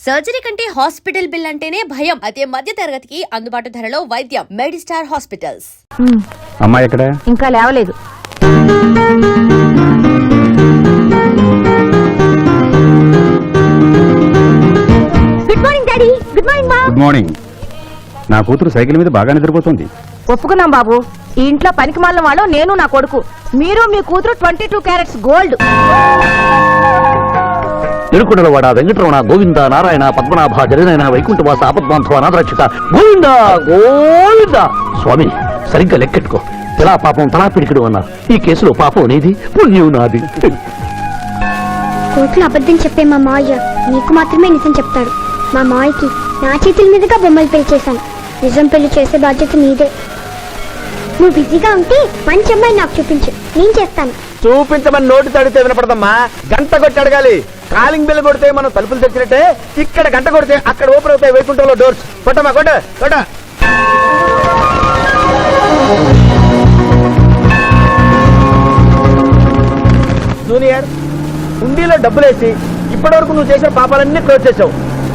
Surgery కంటే hospital bill అంటేనే భయం. అదే మధ్య తరగతికి అందుబాటు ధరలో వైద్యం. Medistar hospitals. అమ్మాయి ఎక్కడ? ఇంకా లేవలేదు. Good morning daddy. Good morning మా. Good morning. నా కూతురు సైకిల్ మీద బాగా నిద్రపోతుంది. ఒప్పుకున్నాం బాబు. ఈ ఇంట్లో పనికి మాలిన వాళ్ళు నేను, నా కొడుకు. మీరు మీ కూతురు 22 క్యారెట్స్ గోల్డ్. తిరుకుడలవాడ వెంకటరమణ గోవింద నారాయణ పద్మనాభ జగనైన వైకుంఠవాస ఆపద్బాంధవ అనాథరక్షక గోవింద గోవింద. స్వామి సరిగ్గా లెక్కెట్టుకో. ఇలా పాపం తలా పిడికిడు అన్నారు. ఈ కేసులో పాపం అనేది పుణ్యం నాది. కోర్టులో అబద్ధం చెప్పే మా మావయ్య నీకు మాత్రమే నిజం చెప్తాడు. మా మావయ్యకి నా చేతుల మీదుగా బొమ్మలు పెళ్లి చేశాను. నిజం పెళ్లి చేసే బాధ్యత నీదే. నువ్వు బిజీగా ఉంటే మంచి అమ్మాయి నాకు చూపించు, నేను చేస్తాను. చూపించమని నోటి తడితే వినపడదమ్మా. గంట కొట్టి అడగాలి. కాలింగ్ బిల్ కొడితే మనం తలుపులు తెచ్చినట్టే ఇక్కడ గంట కొడితే అక్కడ ఓపెన్ అవుతాయి వైకుంఠంలో డోర్స్. కొట్టమ్మా కొట్ట కొట్ట. జూనియర్, హుండీలో డబ్బులేసి ఇప్పటి వరకు నువ్వు చేసిన పాపాలన్నీ క్లోజ్ చేసావు.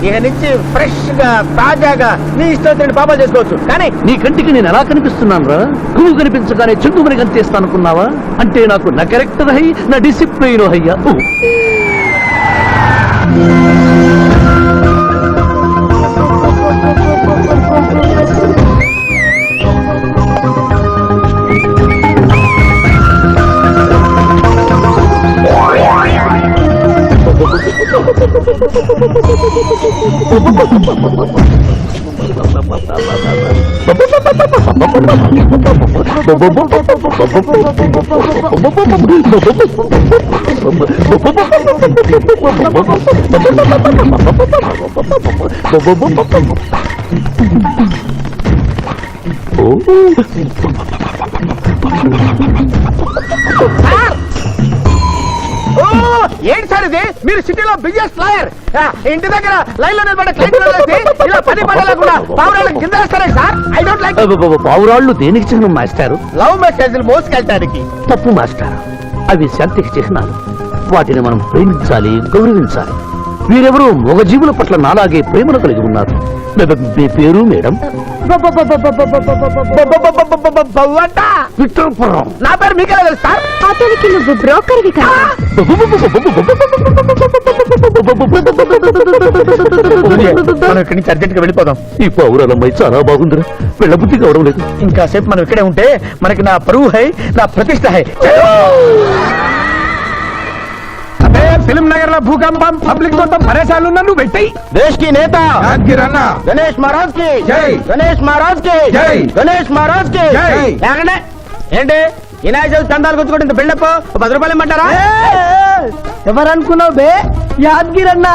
ఇక నుంచి ఫ్రెష్ గా తాజాగా నీ ఇష్టం పాపాలు చేసుకోవచ్చు. కానీ నీ కంటికి నేను ఎలా కనిపిస్తున్నాను రా? నువ్వు కనిపించగానే చెంగుమని కనిపిస్తాను అనుకున్నావా? అంటే నాకు నా క్యారెక్టర్ హై, నా డిసిప్లిన్ హయ్యా. ఏంటి సార్ ఇది? మీరు సిటీలో బిజినెస్ లాయర్, ఇంటి దగ్గర లైన్ లో నిలబడే క్లయింట్ ఇలా 10 పడలేకుండా పావురాళ్ళకి కింద వేస్తారే సార్. I don't like. పావురాళ్ళు దేనికి చిహ్నం మాస్టారు? లవ్ మెసేజ్లు మోసుకెళ్ళటానికి. తప్పు మాస్టారు. అవి శాంతికి చిహ్నాలు. వాటిని మనం ప్రేమించాలి, గౌరవించాలి. వీరెవరూ మగజీవుల పట్ల నాలాగే ప్రేమను కలిగి ఉన్నారు. మీ పేరు మేడం? విక్టర్పురం. నా పేరు మీకెలా తెలుసు సార్? అతనికి నువ్వు బ్రోకర్వి కదా. మనం ఇక్కడి నుంచి అర్జెంట్ గా వెళ్ళిపోదాం. ఈ పౌరాలమ్మాయి చాలా బాగుందిరా. వెళ్ళబుద్ధి కావడం లేదు. ఇంకా సేపు మనం ఇక్కడే ఉంటే మనకి నా పరువు హై, నా ప్రతిష్ట హై. ఫిల్మ్ నగర్ లో భూకంపం, పబ్లిక్ మొత్తం పరేషాన్లు ఉన్నా. నువ్వు పెట్టాయి. దేశ్ కి నేత గణేష్ మహారాజ్ కి జై, గణేష్ మహారాజ్ కి జై, గణేష్ మహారాజ్ కి జై. ఏంటి వినాయక చవితి చందాలు గుర్తుకుంటే ఇంత బిల్డప్ 10 రూపాయలు ఇమ్మంటారా? ఎవరనుకున్నావు బే? యాదగిరన్న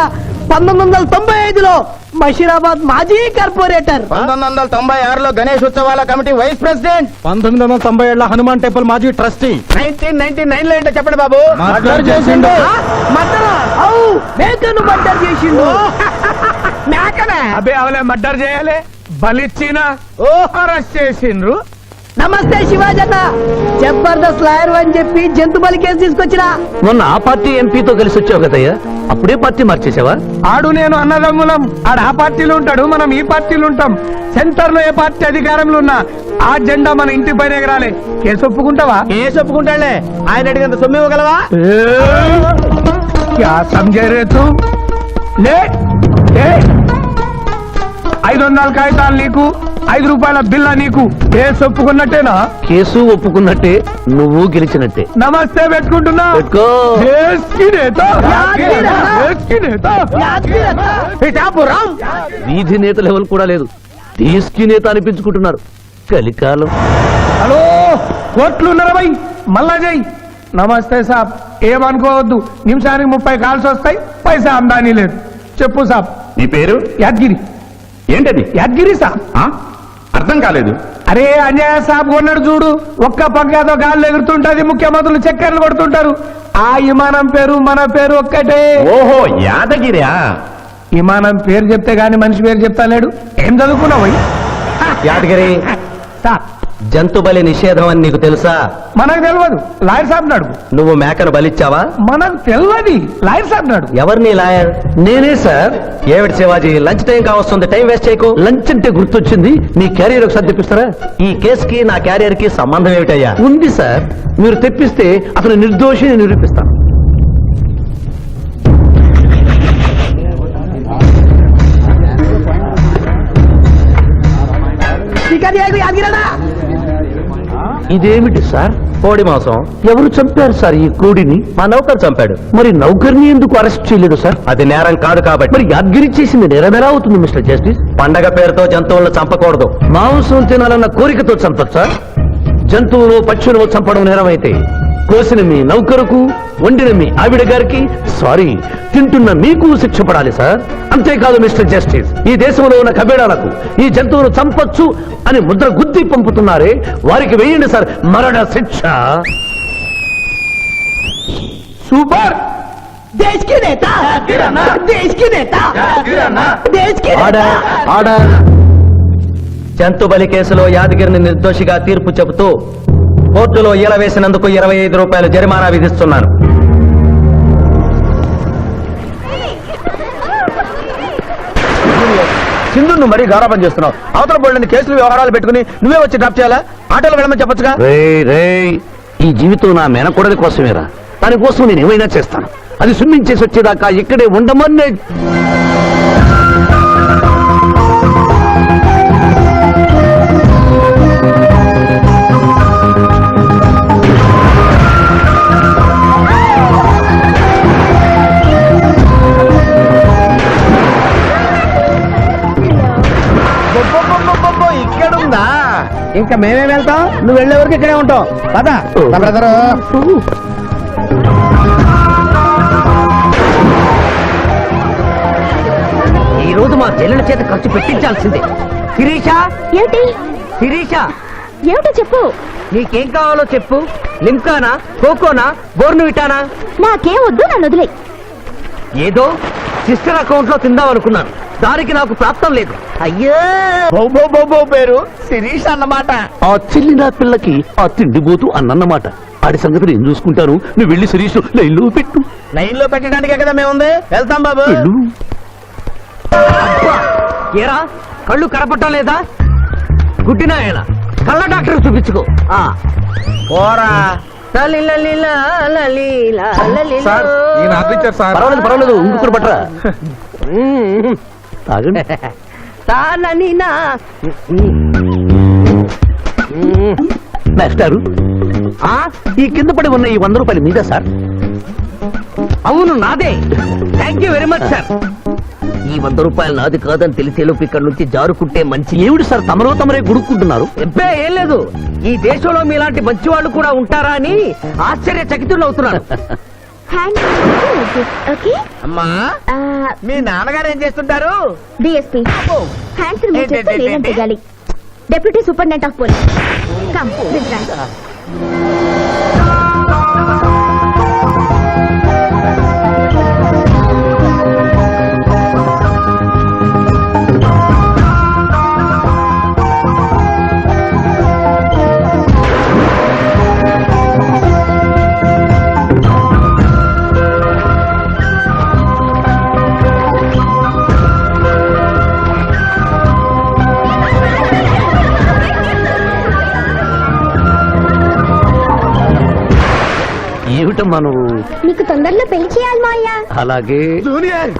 1995లో బషీరాబాద్ మాజీ కార్పొరేటర్, 1996లో గణేష్ ఉత్సవాల కమిటీ వైస్ ప్రెసిడెంట్, 1997లో హనుమాన్ టెంపుల్ మాజీ ట్రస్టీ, 1999లో ఏంటో చెప్పండి బాబు. మర్డర్ చేసిండు. మేకను మర్డర్ చేసిండు. మేకనే అబ్బే అవలే మర్డర్ చేయాలి. బలిచ్చిన అరెస్ట్ చేసిండ్రు. నమస్తే శివాజన్న. జబర్దస్త్ లాయర్ అని చెప్పి జంతు బలి కేసు తీసుకొచ్చిన. మొన్న ఆ పార్టీ ఎంపీతో కలిసి వచ్చావు కదయ్యా, అప్పుడే పార్టీ మార్చేసావా? ఆడు నేను అన్నదమ్ములం. ఆడు ఆ పార్టీలో ఉంటాడు, మనం ఈ పార్టీలో ఉంటాం. సెంటర్ లో ఏ పార్టీ అధికారంలో ఉన్నా ఆ జెండా మన ఇంటి పైన ఎగరాలి. కేసు ఒప్పుకుంటావా? కేసు ఒప్పుకుంటాడులే. ఆయన అడిగినంత సొమ్ము ఇవ్వగలవా? క్యా సంజయ్ రే తూ? లే 500 కాగితాలు నీకు, 5 రూపాయల బిల్ల నీకు. కేసు ఒప్పుకున్నట్టేనా? కేసు ఒప్పుకున్నట్టే, నువ్వు గెలిచినట్టే. నమస్తే పెట్టుకుంటున్నా. పెట్టుకో. దేశ్ కి నేత, దేశ్ కి నేత. పిఠాపురం వీధి నేత లెవెల్ కూడా లేదు, దేశ్ నేత అనిపించుకుంటున్నారు. కలికాలం. హలో, కోట్లు ఉన్నారా భయ్? మళ్ళా జై. నమస్తే సాబ్. ఏమనుకోవద్దు, నిమిషానికి 30 కాల్స్ వస్తాయి, పైసా అందానీ లేదు. చెప్పు సాబ్. నీ పేరు? యాద్గిరి. ఏంటది? యాద్గిరి సాబ్. అర్థం కాలేదు. అరే అంజయ్య సాబ్ కొన్నాడు చూడు, ఒక్క పక్కతో గాల్లో ఎగురుతుంటది, ముఖ్యమంత్రులు చక్కర్లు కొడుతుంటారు. ఆ విమానం పేరు మన పేరు ఒక్కటే. ఓహో, యాదగిరా. విమానం పేరు చెప్తే గాని మనిషి పేరు చెప్తా లేడు. ఏం చదువుకున్నావు? యాదగిరి సాబ్ జంతు బలి నిషేధం అని నీకు తెలుసా? మనకు తెలియదు, లాయర్ సాబ్ అడుగు. నువ్వు మేకను బలిచ్చావా? మనకు తెలియదు, లాయర్ సాబ్ అడుగు. ఎవరిని లాయర్? నేనే సార్. ఏమిటి శివాజీ, లంచ్ టైం కావస్తుంది, టైం వేస్ట్ చేయకు. లంచ్ అంటే గుర్తొచ్చింది, మీ క్యారియర్ ఒకసారి తెప్పిస్తారా? ఈ కేసుకి నా క్యారియర్ కి సంబంధం ఏమిటయ్యా? ఉంది సార్, మీరు తెప్పిస్తే అతను నిర్దోషిని నిరూపిస్తాను. ఇదేమిటి సార్? కోడి మాంసం. ఎవరు చంపారు సార్ ఈ కోడిని? మా నౌకరు చంపాడు. మరి నౌకర్ని ఎందుకు అరెస్ట్ చేయలేదు సార్? అది నేరం కాదు కాబట్టి. మరి యాద్గిరి చేసింది నేరం ఎలా అవుతుంది మిస్టర్ జస్టిస్? పండగ పేరుతో జంతువులను చంపకూడదు. మాంసం తినాలన్న కోరికతో చంపచ్చా? జంతువులు పక్షులు చంపడం నేరమైతే కోసిన మీ నౌకరుకు, వండిన మీ ఆవిడ గారికి, సారీ తింటున్న మీకు శిక్ష పడాలి సార్. అంతేకాదు మిస్టర్ జస్టిస్, ఈ దేశంలో ఉన్న కబేడాలకు ఈ జంతువులు చంపొచ్చు అని ముద్ర గుద్ది పంపుతున్నారే, వారికి వేయండి సార్ మరణ శిక్ష. సూపర్. देश की नेता, देश की नेता, देश की ఆర్డర్, ఆర్డర్. జంతు బలి కేసులో యాదగిరిని నిర్దోషిగా తీర్పు చెబుతూ కోర్టులో ఈల వేసినందుకు 25 రూపాయలు జరిమానా విధిస్తున్నాను. సింధు నువ్వు మరీ గారాబం చేస్తున్నావు. అవతల బోల్డని కేసులు వ్యవహారాలు పెట్టుకుని నువ్వే వచ్చి డ్రాప్ చేయాలా? ఆటోలో వెళ్ళమని చెప్పొచ్చుగా. ఈ జీవితం నా మేనకోడలి కోసమేరా, దానికోసం నేను ఏమైనా చేస్తాను. అది స్విమ్మింగ్ చేసి వచ్చేదాకా ఇక్కడే ఉండమని. ఇక్కడ ఉందా? ఇంకా మేమే వెళ్తాం, నువ్వు వెళ్లే వరకు ఇక్కడే ఉంటాం. పద బ్రదరు. ఈ రోజు మా చెల్లెల చేత ఖర్చు పెట్టించాల్సిందే. శిరీష, ఏమిటి శిరీష, ఏమిటో చెప్పు. నీకేం కావాలో చెప్పు. లింకానా, కోకోనా, బోర్నువిటానా? నాకేం వద్దు, నన్ను వదిలే. ఏదో సిస్టర్ అకౌంట్ లో తిందాం అనుకున్నాను, దానికి నాకు ప్రాప్తం లేదు. అయ్యో, బోబో పేరు శిరీష్ అన్నమాట. ఆ చెల్లి నా పిల్లకి ఆ తిండిపోతూ అన్నమాట. ఆడి సంగతి నేను చూసుకుంటాను, నువ్వు వెళ్ళి శిరీష్ లైన్లో పెట్టు. లైన్ లో పెట్టడానికే కదా మేముంది. వెళ్తాం బాబు. వెళ్ళు. అబ్బా, ఏరా కళ్ళు కనపడటం లేదా? గుడ్డినా ఎలా? కళ్ళ డాక్టర్ చూపించుకో. పోరా. పర్వాలేదు పర్వాలేదు, ఇంకొకరు పట్టరా. తాగండి. మాస్టారు, ఈ కింద పడి ఉన్న ఈ 100 రూపాయలు మీద సార్? అవును నాదే. Thank you very much sir. ఈ 100 రూపాయలు నాది కాదని తెలిసేలోపు ఇక్కడ నుంచి జారుకుంటే మంచి. ఏమిటి సార్ తమరో తమరే గుడుక్కుంటున్నారు? ఎబ్బే ఏం లేదు, ఈ దేశంలో మీలాంటి మంచి వాళ్ళు కూడా ఉంటారా అని ఆశ్చర్యచకితులు అవుతున్నారు. ఓకే అమ్మా, మీ నాన్నగారు ఏం చేస్తుంటారు? డిఎస్పీ హ్యాండ్స్ రిమూవ్ చేస్తే లేదంటే గాలి. Deputy superintendent of police. Come this right. ఏమిటమ్మా నువ్వు? నీకు తొందరలో పెళ్లి చేయాలి మావయ్య. అలాగే. జూనియర్,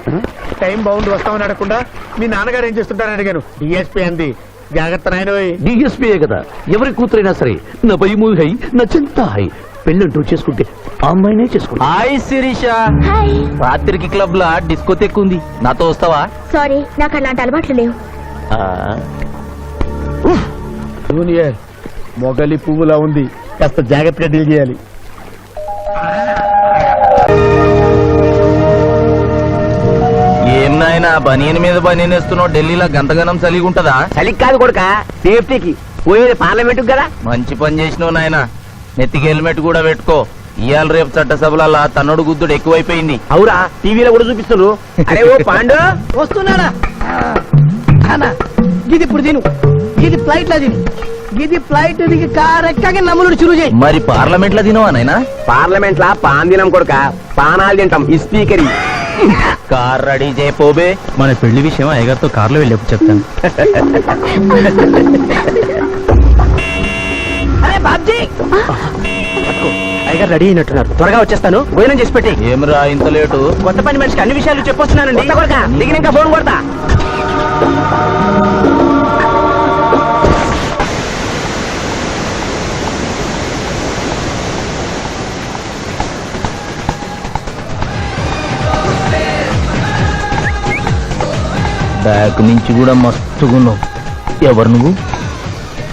టైం బౌండ్ వస్తామని అడగకుండా మీ నాన్నగారు ఏం చేస్తుంటారని అడిగాను. డిఎస్పీ అంది. జాగ్రత్త నాయనోయ్. డిఎస్పీయే కదా, ఎవరి కూతురైనా సరే నా భయము హై, నా చింత హై. పెళ్ళంటూ చేసుకుంటే ఆ అమ్మాయినే చేసుకుంటా. హాయ్ శిరీష. హాయ్. రాత్రికి క్లబ్ లా డిస్కోతెక్ ఉంది, నాతో వస్తావా? సారీ, నాకు అలాంటి అలవాట్లు లేవు. జూనియర్, మొగలి పువ్వులా ఉంది, కాస్త జాగ్రత్తగా డీల్ చేయాలి. ఏం నాయనా బనీన్ మీద బనీన్ వేస్తున్నావు? ఢిల్లీలో గంతగనం చలిగి ఉంటదా? చలికి కాదు కొడుక, సేఫ్టీకి. పోయేది పార్లమెంట్ కదా. మంచి పని చేసినావు నాయనా. నెత్తికి హెల్మెట్ కూడా పెట్టుకో. ఇవాళ రేపు చట్టసభల తన్నుడు గుద్దుడు ఎక్కువైపోయింది. అవురా, టీవీలో కూడా చూపిస్తున్నారు. అరే ఓ పాండు వస్తున్నాడా? ఇది ఇప్పుడు తిను, ఇది ఫ్లైట్ లో తిను. ఇది ఫ్లైట్ దిగి కార్ ఎక్కగా నమ్ములు చురు చేయి. మరి పార్లమెంట్ లో తినవా నాయనా? పార్లమెంట్ లా పాన్ దినం కొడుక పానాలు తింటాం ఈ స్పీకర్ కార్ రెడీ చేయపోబే. మన పెళ్లి విషయం అయ్యగారితో కార్లో వెళ్ళేప్పుడు చెప్తాను. అరే బాబ్జీ, అయ్యగారు రెడీ అయినట్టున్నారు, త్వరగా వచ్చేస్తాను. భోజనం చేసి పెట్టి. ఏమరా ఇంత లేటు? కొత్త పని మనిషికి అన్ని విషయాలు చెప్పొస్తున్నానండి. దిగినాక ఫోన్ కొడతా. బ్యాక్ నుంచి కూడా మస్తుగున్నావు. ఎవరు నువ్వు?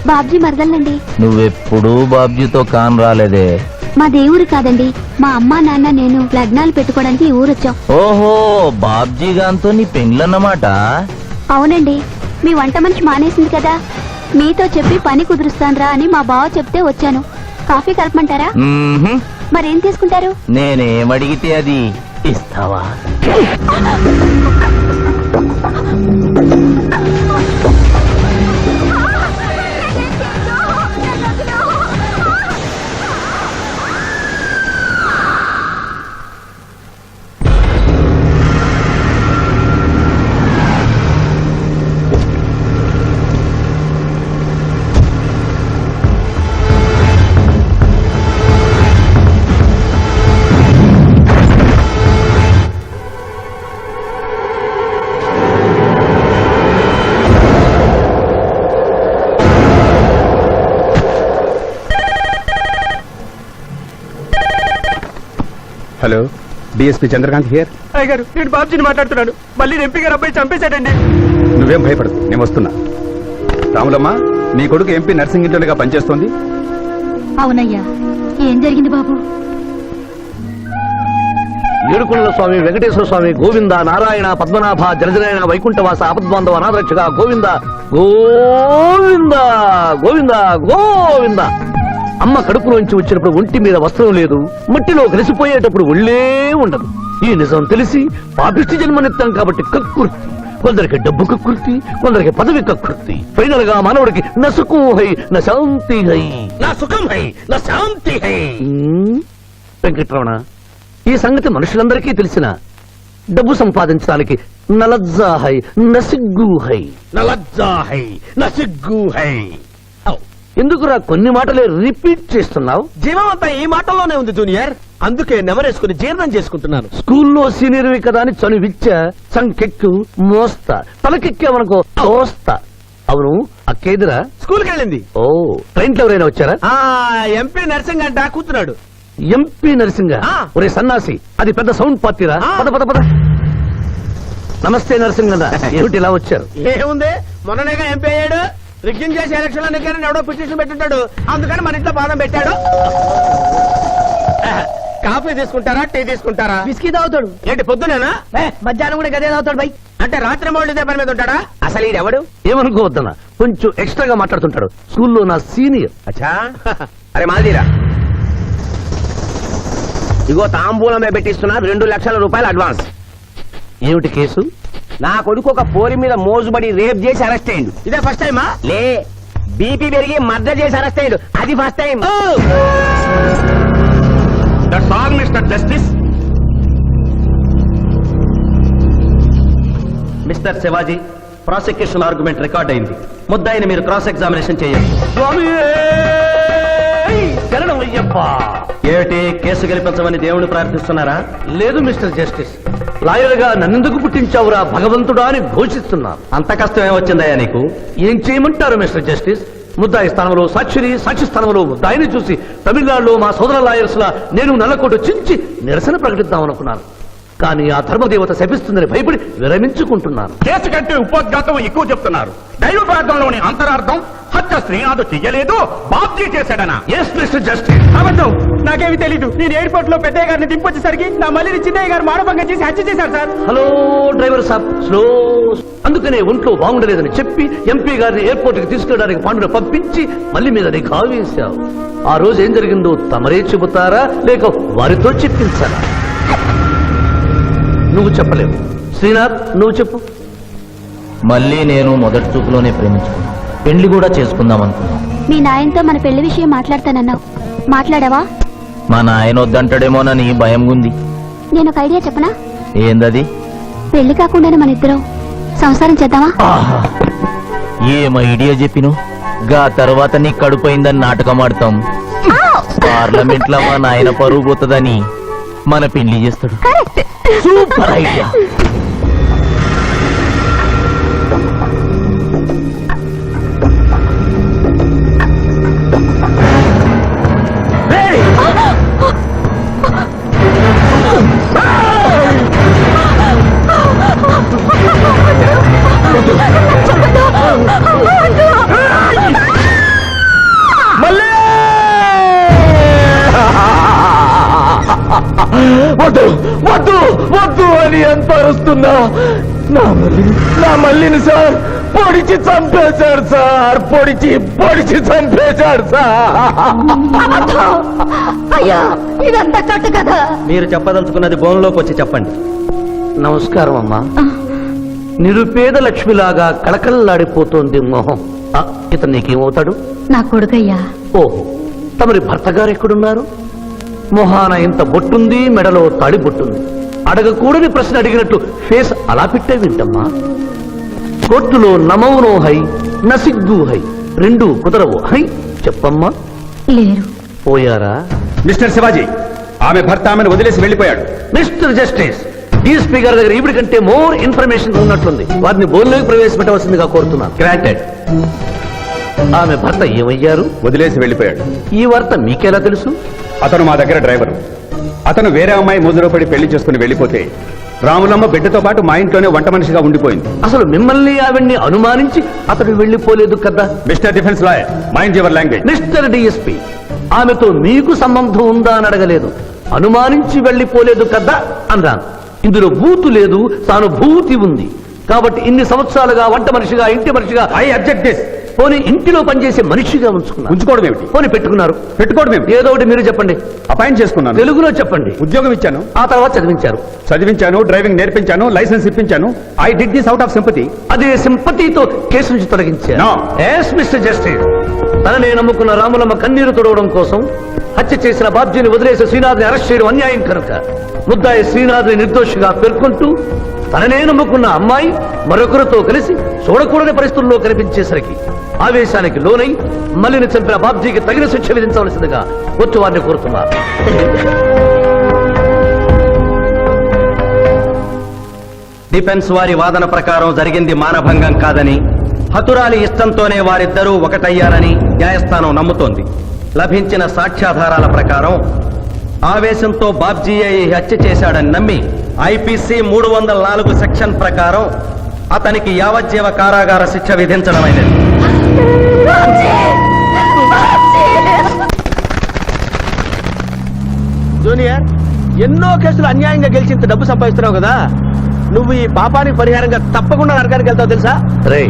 బాబ్జీ మరదలండి. నువ్వెప్పుడు బాబ్జీతో కాన్ రాలేదే. మా దేవురు కాదండి, మా అమ్మా నాన్న నేను లగ్నాలు పెట్టుకోవడానికి ఈ ఊరొచ్చాం. ఓహో, బాబ్జీ గాంతో నీ పెండ్లన్నమాట. అవునండి, మీ వంట మనిషి మానేసింది కదా, మీతో చెప్పి పని కుదురుస్తాన్రా అని మా బావ చెప్తే వచ్చాను. కాఫీ కలపమంటారా? మ్మ్హ్మ్. మరేం తీసుకుంటారు? నేనేమడిగితే అది ఇస్తావా? Hello, DSP Chandrakant here. అయ్యగారు, నేను బాబ్జీని మాట్లాడుతున్నాను. మళ్ళీ ఎంపీ గారు అబ్బాయి చంపేశాడండి. నువ్వేం భయపడదు, నేను వస్తున్నా. రాములమ్మ, నీ కొడుకు ఎంపీ నర్సింగ్ ఇంటర్గా పనిచేస్తోంది. అవునయ్యా, ఏం జరిగింది బాబు? ఏడుకొండల స్వామి, వెంకటేశ్వర స్వామి, గోవింద, నారాయణ, పద్మనాభ, జలజనాయన, వైకుంఠవాస, ఆపద్బాంధవ, అనాథరక్షక, గోవింద గోవింద గోవింద గోవింద. అమ్మ కడుపులోంచి వచ్చినప్పుడు ఒంటి మీద వస్త్రం లేదు, మట్టిలో కలిసిపోయేటప్పుడు ఒళ్ళే ఉండదు. ఈ నిజం తెలిసి పాపిష్టి జన్మనిత్తాం కాబట్టి కక్కుర్తి. కొందరికి డబ్బు కక్కుర్తి, కొందరికి పదవి కక్కుర్తి. ఫైనల్ గా మానవుడికి నా సుఖం హై, నా శాంతి హై, నా సుఖం హై, నా శాంతి హై. వెంకటరమణ, ఈ సంగతి మనుషులందరికీ తెలిసిన డబ్బు సంపాదించడానికి నలజ్జా హై, నసిగ్గు హై, నలజ్జా హై, నసిగ్గు హై. ఎందుకురా కొన్ని మాటలే రిపీట్ చేస్తున్నావు? జీవం అంతా ఈ మాటల్లోనే ఉంది జూనియర్, అందుకే నెమరేసుకుని జీర్ణం చేసుకుంటున్నాను. స్కూల్లో సీనియర్వి కదా అని చనువిచ్చ, సంకెక్కు, మోస్తా, తలకెక్కామనుకో తోస్తా. అవును, అక్కేదిరా? స్కూల్కి వెళ్ళింది. ఓ, ట్రైన్ లో ఎవరైనా వచ్చారా? ఎంపీ నర్సింగ్ అంట కూర్చున్నాడు. ఎంపీ నరసింగ? ఆ. ఒరే సన్నాసి, అది పెద్ద సౌండ్ పార్టీరా. ఆ. పద పద పద. నమస్తే నరసింగన్న, ఏమిటి ఇలా వచ్చారు? ఏముంది, మొన్ననేగా ఎంపీ అయ్యాడు. రిగ్గింగ్ చేసి ఎలక్షన్ లో నెగ్గారని ఎవడో పిటిషన్ పెట్టుంటాడు, అందుకని మన ఇంట్లో బాదం పెట్టాడు. కాఫీ తీసుకుంటారా, టీ తీసుకుంటారా? బిస్కీ తాగుతాడు. ఏంటి పొద్దునేనా? మధ్యాహ్నం కూడా గదే తాగుతాడు బై. అంటే రాత్రి మౌళ్ళు ఇదే పని మీద ఉంటాడా? అసలు ఈడెవడు? ఏమనుకోవద్దన్న, కొంచెం ఎక్స్ట్రాగా మాట్లాడుతుంటాడు. స్కూల్లో నా సీనియర్. అచ్చా, అరే మాల్దీరా, ఇగో తాంబూలమే పెట్టిస్తున్నా, 2 లక్షల రూపాయలు అడ్వాన్స్. ఏమిటి కేసు? నా కొడుకు ఒక పోరి మీద మోజుబడి రేప్ చేసి అరెస్ట్ అయ్యిండు. ఇదే ఫస్ట్ టైమా? లే, బీపీ పెరిగి మర్డర్ చేసి అరెస్ట్ అయ్యిండు, అది first time. That's all mister justice. Mister Shivaji, prosecution argument record అయింది. ముద్దాయిని మీరు క్రాస్ ఎగ్జామినేషన్ చేయండి. శరణం అయ్యప్ప. ఏమిటి, కేసు గెలిపించమని దేవుని ప్రార్థిస్తున్నారా? లేదు మిస్టర్ జస్టిస్, లాయర్ గా నన్నెందుకు పుట్టించావురా భగవంతుడా అని ఘోషిస్తున్నాను. అంత కష్టం ఏమొచ్చిందయ్యా నీకు? ఏం చేయమంటారు మిస్టర్ జస్టిస్? ముద్దాయి స్థానంలో సాక్షిని, సాక్షి స్థానంలో ముద్దాయిని చూసి తమిళనాడులో మా సోదర లాయర్స్ లా నేను నల్లకోటు చించి నిరసన ప్రకటిద్దామనుకున్నాను. కానీ ఆ ధర్మదేవత శపిస్తుందని భయపడి విరమించుకుంటున్నాను. కేసు కంటే ఉపోద్ఘాతం ఎక్కువ చెప్తున్నారు. దైవ ప్రార్థనలోని అంతరార్థం హత్య శ్రీనాథు చెయ్యలేదు, బాబ్జీ చేశాడనా? Yes mister justice. అబద్ధం, నాకేమి తెలీదు. నేను ఎయిర్పోర్ట్ లో పెద్దయ్య గారిని దింపొచ్చేసరికి నా మళ్ళీ చిన్నయ్య గారు మానభంగం చేసి హత్య చేశారు సార్. హలో డ్రైవర్ సాబ్, స్లో. అందుకనే ఒంట్లో బాగుండలేదని చెప్పి ఎంపీ గారిని ఎయిర్పోర్ట్ కి తీసుకెళ్ళడానికి పాండును పంపించి మళ్ళీ మీద నిఘా వేశావు. ఆ రోజు ఏం జరిగిందో తమరే చెబుతారా లేక వారితో చెప్పించారా? నువ్వు చెప్పలేవు. శ్రీనాథ్, నువ్వు చెప్పు. మళ్ళీ నేను మొదటి చూపులోనే ప్రేమించుకున్నాను, పెళ్లి కూడా చేసుకుందాం అనుకున్నాను. మీ నాయనతో మన పెళ్లి విషయం మాట్లాడతానన్నావు, మాట్లాడావా? మా నాయన వద్దంటాడేమోనని భయం ఉంది. నేను ఒక ఐడియా చెప్పనా? ఏందది? పెళ్లి కాకుండానే మన ఇద్దరం సంసారం చేద్దామా? ఆహా! ఏం ఐడియా చెప్పిను? గా తర్వాత నీ కడుపోయిందని నాటకం ఆడతాం. పార్లమెంట్ లో మా నాయన పరువు పోతుందని మన పెళ్లి చేస్తాడు. Super idea. వద్దు వద్దు వద్దు అని ఎంత అరుస్తున్నా నా మల్లిని సార్ పొడిచి చంపేశాడు సార్. పొడిచి చంపేశాడు సార్. అయ్యా ఇదంతా కట్టు కదా. మీరు చెప్పదలుచుకున్నది బోన్లోకి వచ్చి చెప్పండి. నమస్కారం అమ్మా. నిరుపేద లక్ష్మిలాగా కళకళలాడిపోతోంది మొహం. ఇతను నీకేమవుతాడు? నా కొడుకయ్యా. ఓహో, తమరి భర్త గారు ఎక్కడున్నారు? మొహాన ఇంత బొట్టుంది, మెడలో తాడి బొట్టుంది. అడగకూడని ప్రశ్న అడిగినట్లు ఫేస్ అలా పెట్టే వింటమ్మా. కోర్టులో నమౌనో హై నసిగ్గు హై, రెండు కుదరవు హై. చెప్పమ్మా. లేరు. పోయారా? మిస్టర్ శివాజీ, ఆమె భర్త ఆమెను వదిలేసి వెళ్ళిపోయాడు. మిస్టర్ జస్టిస్, డీఎస్పీ గారి దగ్గర ఇవిడి కంటే మోర్ ఇన్ఫర్మేషన్ ఉన్నట్లుంది. వారిని బోన్లోకి ప్రవేశపెట్టవలసిందిగా కోరుతున్నాను. గ్రాంటెడ్. ఆమె భర్త ఏమయ్యారు? వదిలేసి వెళ్ళిపోయాడు. ఈ వార్త మీకెలా తెలుసు? అతను మా దగ్గర డ్రైవరు. అతను వేరే అమ్మాయి మోజులో పడి పెళ్లి చేసుకుని వెళ్ళిపోతే రాములమ్మ బిడ్డతో పాటు మా ఇంట్లోనే వంట మనిషిగా ఉండిపోయింది. అసలు మిమ్మల్ని ఆవిడ్ని అనుమానించి అతడు వెళ్ళిపోలేదు కదా. Mister defence lawyer, mind your language. Mister DSP, ఆమెతో మీకు సంబంధం ఉందా అని అడగలేదు, అనుమానించి వెళ్ళిపోలేదు కదా అన్నాను. ఇందులో భూతు లేదు, సానుభూతి ఉంది. కాబట్టి ఇన్ని సంవత్సరాలుగా వంట మనిషిగా, ఇంటి మనిషిగా, ఐ అబ్జెక్ట్ దిస్. పోనీ ఇంటిలో పనిచేసే మనిషిగా ఉంచుకోవడం ఏమిటి? పోనీ పెట్టుకున్నారు. పెట్టుకోవడం ఏమిటి? ఏదో ఒకటి మీరు చెప్పండి. అపాయింట్ చేసుకున్నాను. తెలుగులో చెప్పండి. ఉద్యోగం ఇచ్చాను. ఆ తర్వాత చదివించారు. చదివించాను, డ్రైవింగ్ నేర్పించాను, లైసెన్స్ ఇప్పించాను. I did this out of sympathy. అదే సింపతితో కేసు నుంచి తొలగించారు. No. Yes, Mr. Justice. తననే నమ్ముకున్న రాములమ్మ కన్నీరు తొడవడం కోసం హత్య చేసిన బాబ్జీని వదిలేసి శ్రీనాథ్ని అరెస్ట్ చేయడం అన్యాయం కనుక ముద్దాయి శ్రీనాథ్ని నిర్దోషిగా పేర్కొంటూ తననే నమ్ముకున్న అమ్మాయి మరొకరితో కలిసి చూడకూడని పరిస్థితుల్లో కనిపించేసరికి ఆవేశానికి లోనై మల్లిని చంపిన బాబ్జీకి తగిన శిక్ష విధించవలసిందిగా కోర్టు వారిని కోరుతున్నారు. డిఫెన్స్ వారి వాదన ప్రకారం జరిగింది మానభంగం కాదని, హతురాలి ఇష్టంతోనే వారిద్దరూ ఒకటయ్యారని న్యాయస్థానం నమ్ముతోంది. లభించిన సాక్ష్యాధారాల ప్రకారం ఆవేశంతో బాబ్జీయే ఈ హత్య చేశాడని నమ్మి ఐపీసీ 304 సెక్షన్ ప్రకారం అతనికి యావజ్జీవ కారాగార శిక్ష విధించడమైనది. జూనియర్, ఎన్నో కేసులు అన్యాయంగా గెలిచి డబ్బు సంపాదిస్తున్నావు కదా, నువ్వు ఈ పాపానికి పరిహారంగా తప్పకుండా నరకానికి వెళ్తావు తెలుసా? రే,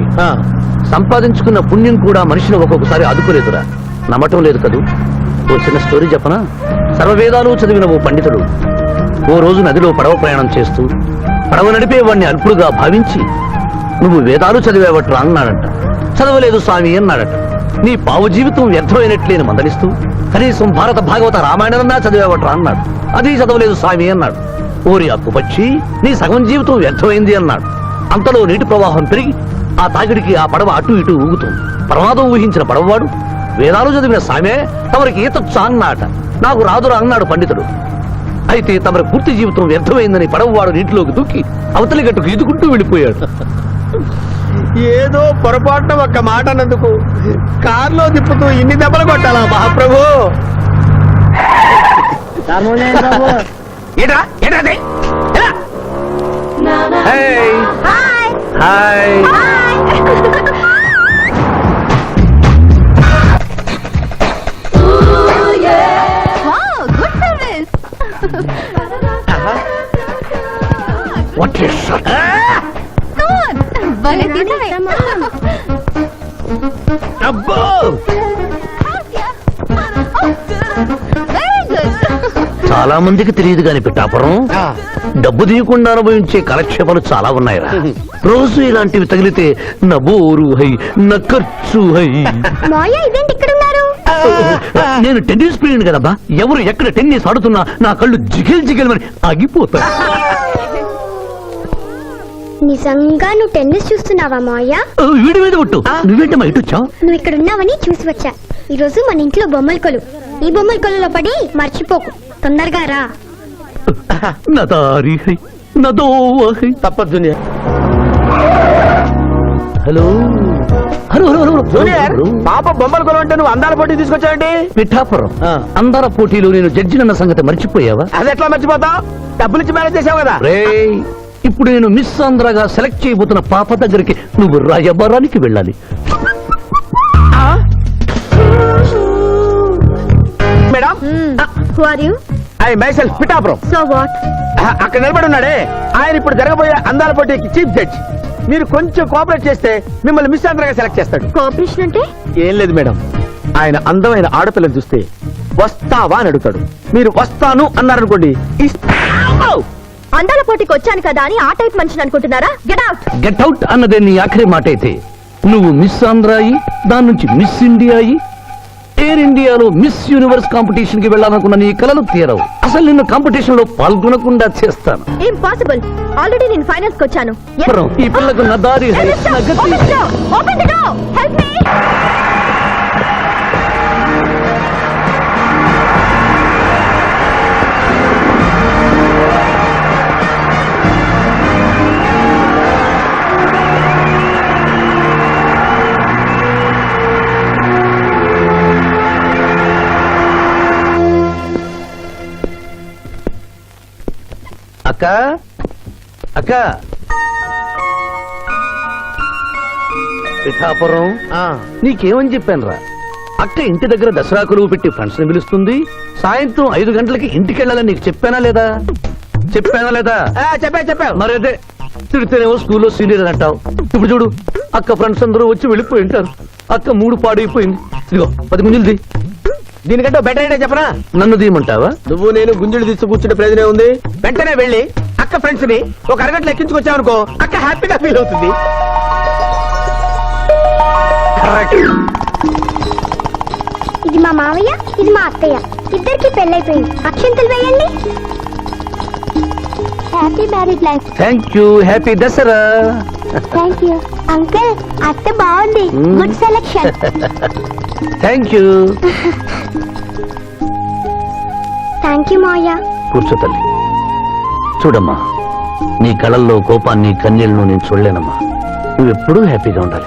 సంపాదించుకున్న పుణ్యం కూడా మనిషిని ఒక్కొక్కసారి ఆదుకోలేదురా. నమ్మటం లేదు కదూ. ఓ చిన్న స్టోరీ చెప్పనా? సర్వవేదాలు చదివిన ఓ పండితుడు ఓ రోజు నదిలో పడవ ప్రయాణం చేస్తూ పడవ నడిపే వాడిని అల్పుడుగా భావించి, నువ్వు వేదాలు చదివేవట్రా అన్నాడట. చదవలేదు స్వామి అన్నాడట. నీ పావు జీవితం వ్యర్థమైనట్లేని మందలిస్తూ, కనీసం భారత భాగవత రామాయణన్నా చదివేవట్రా అన్నాడు. అది చదవలేదు స్వామి అన్నాడు. ఓరి అక్కుపచ్చి, నీ సగం జీవితం వ్యర్థమైంది అన్నాడు. అంతలో నీటి ప్రవాహం పెరిగి ఆ తాగిడికి ఆ పడవ అటు ఇటు ఊగుతుంది. ప్రమాదం ఊహించిన పడవవాడు, వేదాలు చదివిన సామే తమరికి ఈతొచ్చా అన్నాట. నాకు రాదురా అన్నాడు పండితుడు. అయితే తమరి పూర్తి జీవితం వ్యర్థమైందని పడవవాడు నీటిలోకి దూకి అవతలి గట్టుకు ఈదుకుంటూ వెళ్ళిపోయాడు. ఏదో పొరపాటున ఒక్క మాట అన్నందుకు కారులో తిప్పుతూ ఇన్ని దెబ్బలు కొట్టాలా మహాప్రభు? ఏటా ఏటా అది? ఎలా? Hey. Hi. What is shot? చాలా మందికి తెలియదు గాని పిఠాపురం డబ్బు తీయకుండా అనుభవించే కాలక్షేపాలు చాలా ఉన్నాయిరా. రోజు ఇలాంటివి తగిలితే నా బోరు హై నా ఖర్చు హై. మాయ ఇదేంటి ఇక్కడ ఉన్నారు? నేను టెన్నిస్ ప్లేయర్ కదబ్బా. ఎవరు ఎక్కడ టెన్నిస్ ఆడుతున్నా నా కళ్ళు జిగిల్ జిగిల్ మరి ఆగిపోతాయి. నిజంగా నువ్వు టెన్నిస్ చూస్తున్నావా మాయ? వీడి మీద కొట్టు. నువ్వేంటమ్మా ఇటు వచ్చావు? నువ్వు ఇక్కడ ఉన్నావని చూసి వచ్చా. ఈ రోజు మన ఇంట్లో బొమ్మల కొలు. ఈ బొమ్మల కొలులో పడి మర్చిపోకు. తొందరగా రా. నా దారి హై నా దోవ హై. తప్పదు junior. Hello hello hello hello junior, hello. పాప బొమ్మల కొలు అంటే నువ్వు అందాల పోటీ తీసుకొచ్చావండి. పిఠాపురం అందాల పోటీలో నేను జడ్జినన్న సంగతి మర్చిపోయావా? అది ఎట్లా మర్చిపోతావు? డబ్బులు ఇచ్చి మేనేజ్ చేసావు కదా. రేయ్, ఇప్పుడు నేను మిస్ ఆంధ్రగా సెలెక్ట్ చేయబోతున్న పాప దగ్గరికి నువ్వు రాయబారానికి వెళ్ళాలి. Madam, who are you? I myself Pithapuram. So what? అక్కడ నిలబడి ఉన్నాడే ఆయన ఇప్పుడు జరగబోయే అందాల పోటీకి చీఫ్ జడ్జ్. మీరు కొంచెం కోఆపరేట్ చేస్తే మిమ్మల్ని మిస్ ఆంధ్రగా సెలెక్ట్ చేస్తాడు. కోఆపరేషన్ అంటే? ఏం లేదు మేడం, ఆయన అందమైన ఆడపిల్లని చూస్తే వస్తావా అని అడుగుతాడు. మీరు వస్తాను అన్నారనుకోండి, అందాల పోటీకి వచ్చాను కదా అని ఆ టైప్ మనిషిని అనుకుంటున్నారా? Get out. గెట్ అవుట్ అన్నదే నీ ఆఖరి మాట అయితే నువ్వు మిస్ ఆంధ్ర అయి దాని నుంచి మిస్ ఇండియా అయి ఎయిర్ ఇండియాలో మిస్ యూనివర్స్ కాంపిటీషన్ కి వెళ్ళాలనుకున్న నీ కలలు తీరవు. అసలు నిన్ను కాంపిటీషన్ లో పాల్గొనకుండా చేస్తాను. ఇంపాసిబుల్. ఆల్రెడీ నేను ఫైనల్స్ కి వచ్చాను. పిఠాపురం, ఈ పిల్లకు నా దారి హై, నా గతి. Open the door. Help me. అక్క అక్క పిఠాపురం, నీకేమని చెప్పాను రా? అక్క ఇంటి దగ్గర దసరా కొలువు పెట్టి ఫ్రెండ్స్ ని పిలుస్తుంది. సాయంత్రం 5 గంటలకి ఇంటికి వెళ్ళాలని నీకు చెప్పానా లేదా? చెప్పావు. మరైతే తిడితేనేమో స్కూల్లో సీనియర్ అంటావు. ఇప్పుడు చూడు, అక్క ఫ్రెండ్స్ అందరూ వచ్చి వెళ్ళిపోయి ఉంటారు. అక్క మూడు పాడైపోయింది. ఇదిగో 10 గుంజులు. దీనికంటే బెటర్ ఐడియా చెప్పనా? నన్ను తీయమంటావా? నువ్వు నేను గుంజులు తీసి కూర్చుంటే ప్రయోజనం ఉంది. వెంటనే వెళ్ళి అక్క ఫ్రెండ్స్ ని ఒక అరగంటలో ఎక్కించుకొచ్చావనుకో, అక్క హ్యాపీగా ఫీల్ అవుతుంది. ఇది మా మావయ్య, ఇది మా అత్తయ్య. ఇద్దరికి పెళ్ళైపోయింది. అక్షంతలు వేయండి. Happy married life. Thank you. Happy Dasara. Thank you uncle. అత్త బాగుంది. Good selection. Thank you. Thank you మావయ్య. కూర్చో తల్లి. చూడమ్మా, నీ కళల్లో కోపాన్ని కన్నీళ్లను నేను చూడలేనమ్మా. నువ్వెప్పుడూ హ్యాపీగా ఉండాలి.